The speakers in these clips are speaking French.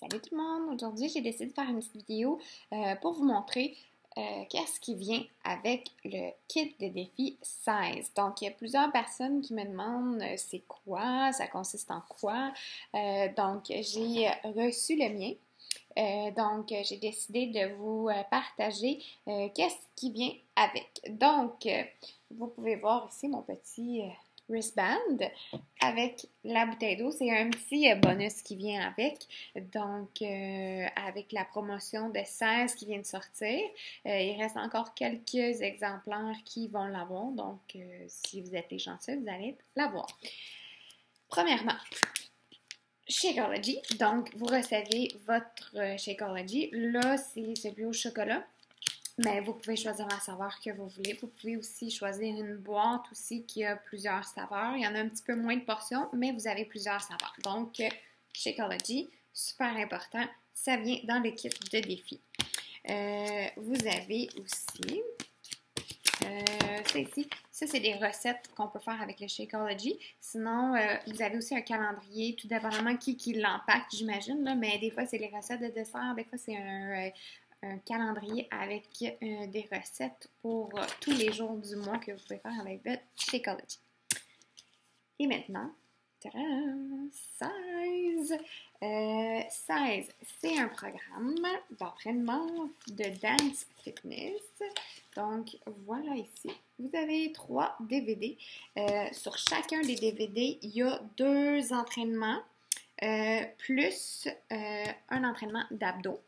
Salut tout le monde! Aujourd'hui, j'ai décidé de faire une petite vidéo pour vous montrer qu'est-ce qui vient avec le kit de défi 16. Donc, il y a plusieurs personnes qui me demandent c'est quoi, ça consiste en quoi. Donc, j'ai reçu le mien. Donc, j'ai décidé de vous partager qu'est-ce qui vient avec. Donc, vous pouvez voir ici mon petit wristband avec la bouteille d'eau. C'est un petit bonus qui vient avec. Donc, avec la promotion de 16 qui vient de sortir, il reste encore quelques exemplaires qui vont l'avoir. Donc, si vous êtes les chanceux, vous allez l'avoir. Premièrement, Shakeology. Donc, vous recevez votre Shakeology. Là, c'est celui au chocolat. Mais vous pouvez choisir la saveur que vous voulez. Vous pouvez aussi choisir une boîte aussi qui a plusieurs saveurs. Il y en a un petit peu moins de portions, mais vous avez plusieurs saveurs. Donc, Shakeology, super important. Ça vient dans le kit de défi. Vous avez aussi... ça, c'est des recettes qu'on peut faire avec le Shakeology. Sinon, vous avez aussi un calendrier, tout dépendamment qui l'empaque, j'imagine, là, mais des fois, c'est les recettes de dessert, des fois, c'est un calendrier avec des recettes pour tous les jours du mois que vous pouvez faire avec votre Shakeology. Et maintenant, 16. 16, c'est un programme d'entraînement de dance fitness. Donc, voilà ici. Vous avez 3 DVD. Sur chacun des DVD, il y a 2 entraînements plus un entraînement d'abdos.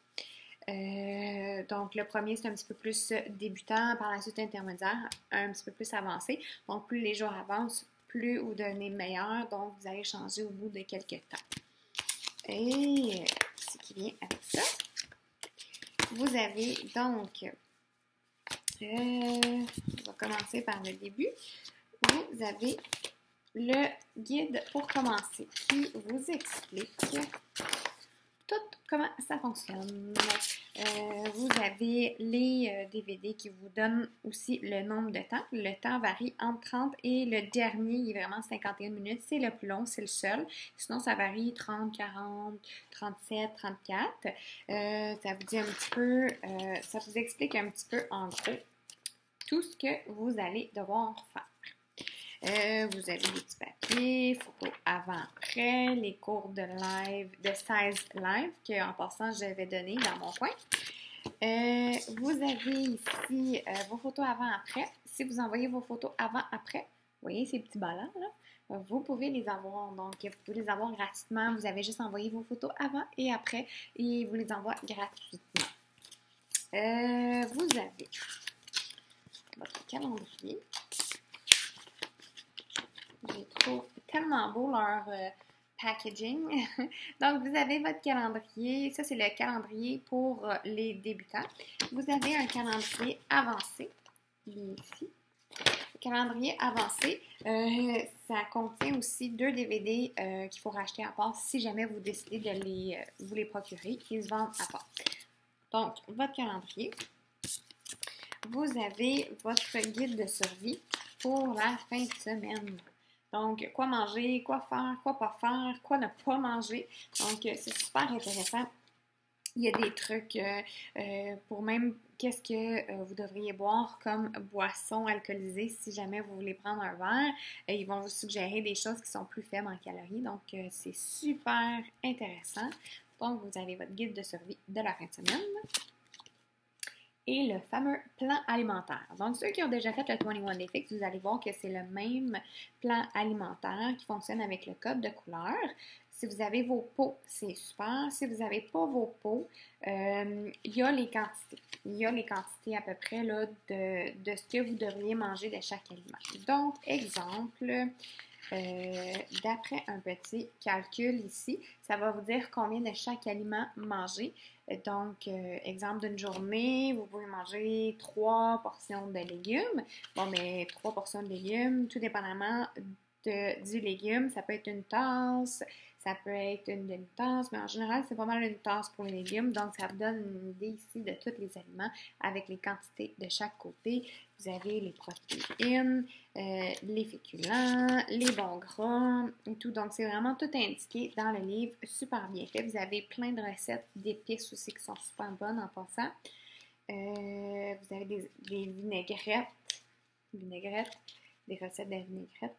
Donc, le premier, c'est un petit peu plus débutant, par la suite intermédiaire, un petit peu plus avancé. Donc, plus les jours avancent, plus vous devenez meilleur. Donc, vous allez changer au bout de quelques temps. Et ce qui vient avec ça, vous avez donc, on va commencer par le début, vous avez le guide pour commencer qui vous explique tout comment ça fonctionne. Vous avez les DVD qui vous donnent aussi le nombre de temps. Le temps varie entre 30 et le dernier, il est vraiment 51 minutes. C'est le plus long, c'est le seul. Sinon, ça varie 30, 40, 37, 34. Ça vous dit un petit peu, ça vous explique un petit peu en gros tout ce que vous allez devoir faire. Vous avez des petits papiers, photos avant-après, les cours de live, de 16 live, qu'en passant, j'avais donné dans mon coin. Vous avez ici vos photos avant-après. Si vous envoyez vos photos avant-après, vous voyez ces petits ballons là, vous pouvez les avoir. Donc, vous pouvez les avoir gratuitement. Vous avez juste envoyé vos photos avant et après et vous les envoie gratuitement. Vous avez votre calendrier. Je trouve tellement beau leur packaging. Donc, vous avez votre calendrier. Ça, c'est le calendrier pour les débutants. Vous avez un calendrier avancé. Ici. Le calendrier avancé, ça contient aussi 2 DVD qu'il faut racheter à part si jamais vous décidez de vous les procurer. Ils se vendent à part. Donc, votre calendrier. Vous avez votre guide de survie pour la fin de semaine. Donc, quoi manger, quoi faire, quoi pas faire, quoi ne pas manger. Donc, c'est super intéressant. Il y a des trucs pour même qu'est-ce que vous devriez boire comme boisson alcoolisée si jamais vous voulez prendre un verre. Ils vont vous suggérer des choses qui sont plus faibles en calories. Donc, c'est super intéressant. Donc, vous avez votre guide de survie de la fin de semaine. Et le fameux plan alimentaire. Donc, ceux qui ont déjà fait le 21 Day Fix, vous allez voir que c'est le même plan alimentaire qui fonctionne avec le code de couleur. Si vous avez vos pots, c'est super. Si vous n'avez pas vos pots, il y a les quantités. Il y a les quantités à peu près là, de ce que vous devriez manger de chaque aliment. Donc, exemple, d'après un petit calcul ici, ça va vous dire combien de chaque aliment manger. Donc, exemple d'une journée, vous pouvez manger 3 portions de légumes. Bon, mais 3 portions de légumes, tout dépendamment du légume, ça peut être une tasse, Ça peut être une demi-tasse, mais en général, c'est pas mal une tasse pour les légumes. Donc, ça vous donne une idée ici de tous les aliments avec les quantités de chaque côté. Vous avez les protéines, les féculents, les bons gras et tout. Donc, c'est vraiment tout indiqué dans le livre, super bien fait. Vous avez plein de recettes d'épices aussi qui sont super bonnes en passant. Vous avez des vinaigrettes, des recettes de vinaigrette.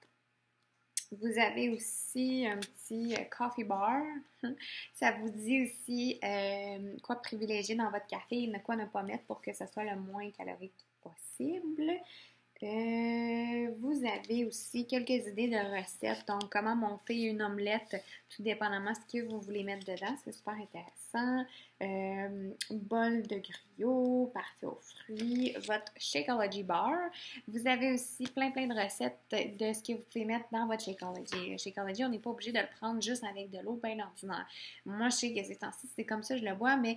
Vous avez aussi un petit coffee bar. Ça vous dit aussi quoi privilégier dans votre café et quoi ne pas mettre pour que ce soit le moins calorique possible. Vous avez aussi quelques idées de recettes. Donc, comment monter une omelette, tout dépendamment de ce que vous voulez mettre dedans. C'est super intéressant. Bol de griot, parfait aux fruits. Votre Shakeology bar. Vous avez aussi plein de recettes de ce que vous pouvez mettre dans votre Shakeology. Le Shakeology, on n'est pas obligé de le prendre juste avec de l'eau bien ordinaire. Moi, je sais que ces temps-ci, c'est comme ça, je le bois, mais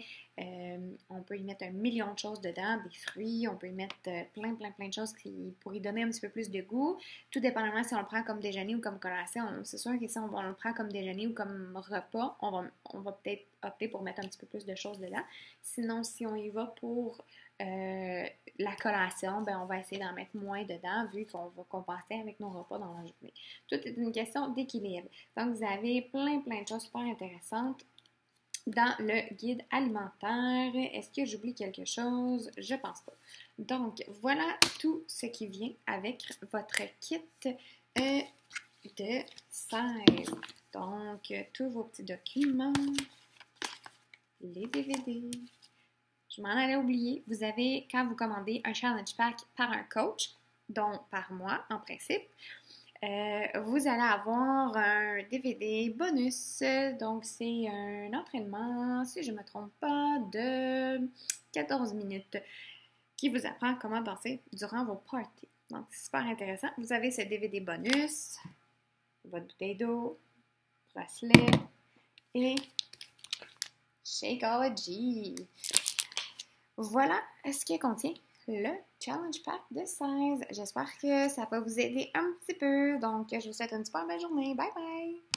on peut y mettre un million de choses dedans, des fruits, on peut y mettre plein de choses qui pourraient donner un petit peu plus de goût, tout dépendamment si on le prend comme déjeuner ou comme collation. C'est sûr que si on le prend comme déjeuner ou comme repas, on va peut-être opter pour mettre un petit peu plus de choses dedans. Sinon, si on y va pour la collation, ben on va essayer d'en mettre moins dedans vu qu'on va compenser avec nos repas dans la journée. Tout est une question d'équilibre. Donc, vous avez plein de choses super intéressantes dans le guide alimentaire. Est-ce que j'oublie quelque chose? Je pense pas. Donc, voilà tout ce qui vient avec votre kit de 16. Donc, tous vos petits documents, les DVD. Je m'en allais oublier. Vous avez, quand vous commandez un challenge pack par un coach, dont par mois en principe, vous allez avoir un DVD bonus. Donc, c'est un entraînement, si je ne me trompe pas, de 14 minutes qui vous apprend comment danser durant vos parties. Donc, c'est super intéressant. Vous avez ce DVD bonus, votre bouteille d'eau, bracelet et Shakeology. Voilà ce qui contient le Challenge Pack de 16. J'espère que ça va vous aider un petit peu. Donc, je vous souhaite une super belle journée. Bye bye!